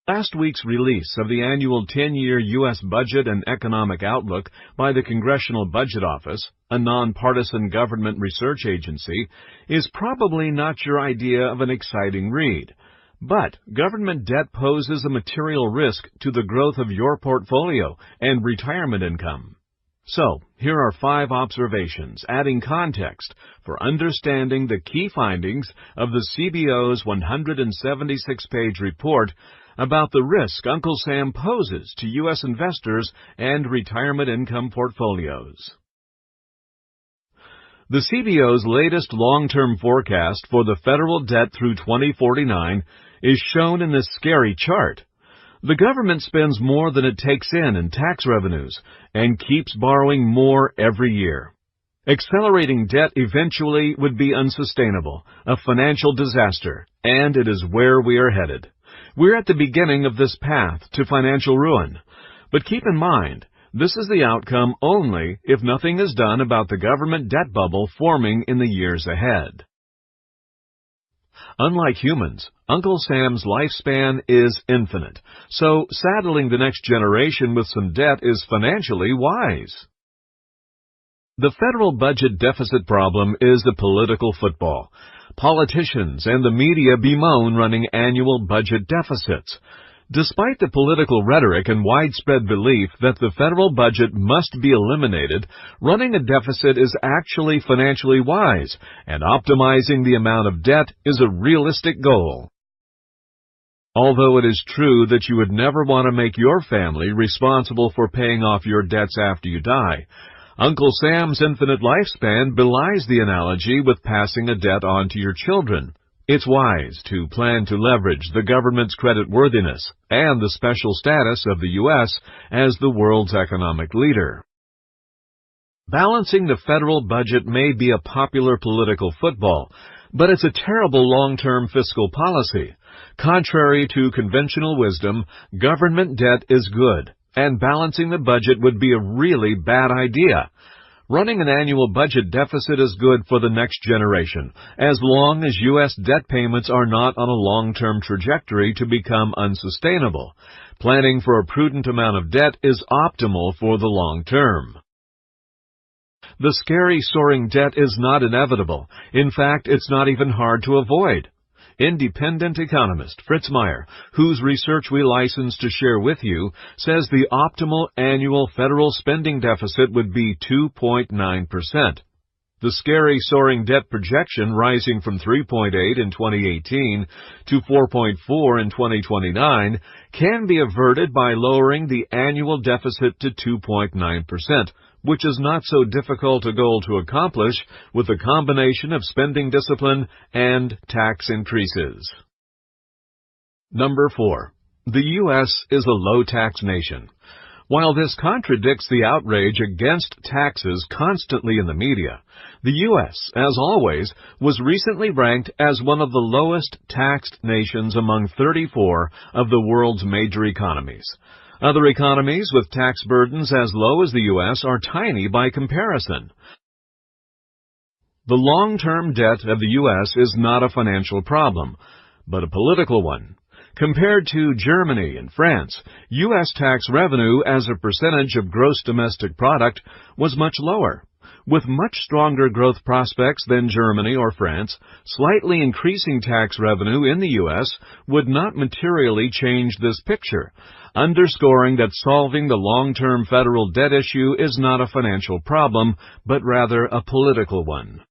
Last week's release of the annual 10-year U.S. Budget and Economic Outlook by the Congressional Budget Office, a nonpartisan government research agency, is probably not your idea of an exciting read. But government debt poses a material risk to the growth of your portfolio and retirement income. So, here are 5 observations adding context for understanding the key findings of the CBO's 176-page report about the risk Uncle Sam poses to U.S. investors and retirement income portfolios. The CBO's latest long-term forecast for the federal debt through 2049 is shown in this scary chart. The government spends more than it takes in tax revenues and keeps borrowing more every year. Accelerating debt eventually would be unsustainable, a financial disaster, and it is where we are headed. We're at the beginning of this path to financial ruin. But keep in mind, this is the outcome only if nothing is done about the government debt bubble forming in the years ahead. Unlike humans, Uncle Sam's lifespan is infinite, so saddling the next generation with some debt is financially wise. The federal budget deficit problem is a political football. Politicians and the media bemoan running annual budget deficits. Despite the political rhetoric and widespread belief that the federal budget must be eliminated, running a deficit is actually financially wise, and optimizing the amount of debt is a realistic goal. Although it is true that you would never want to make your family responsible for paying off your debts after you die, Uncle Sam's infinite lifespan belies the analogy with passing a debt on to your children. It's wise to plan to leverage the government's creditworthiness and the special status of the U.S. as the world's economic leader. Balancing the federal budget may be a popular political football, but it's a terrible long-term fiscal policy. Contrary to conventional wisdom, government debt is good, and balancing the budget would be a really bad idea. Running an annual budget deficit is good for the next generation, as long as U.S. debt payments are not on a long-term trajectory to become unsustainable. Planning for a prudent amount of debt is optimal for the long term. The scary soaring debt is not inevitable. In fact, it's not even hard to avoid. Independent economist Fritz Meyer, whose research we license to share with you, says the optimal annual federal spending deficit would be 2.9%. The scary soaring debt projection rising from 3.8 in 2018 to 4.4 in 2029 can be averted by lowering the annual deficit to 2.9%. Which is not so difficult a goal to accomplish with a combination of spending discipline and tax increases. Number 4. The U.S. is a low-tax nation. While this contradicts the outrage against taxes constantly in the media, the U.S., as always, was recently ranked as one of the lowest taxed nations among 34 of the world's major economies. Other economies with tax burdens as low as the U.S. are tiny by comparison. The long-term debt of the U.S. is not a financial problem, but a political one. Compared to Germany and France, U.S. tax revenue as a percentage of gross domestic product was much lower. With much stronger growth prospects than Germany or France, slightly increasing tax revenue in the U.S. would not materially change this picture, underscoring that solving the long-term federal debt issue is not a financial problem, but rather a political one.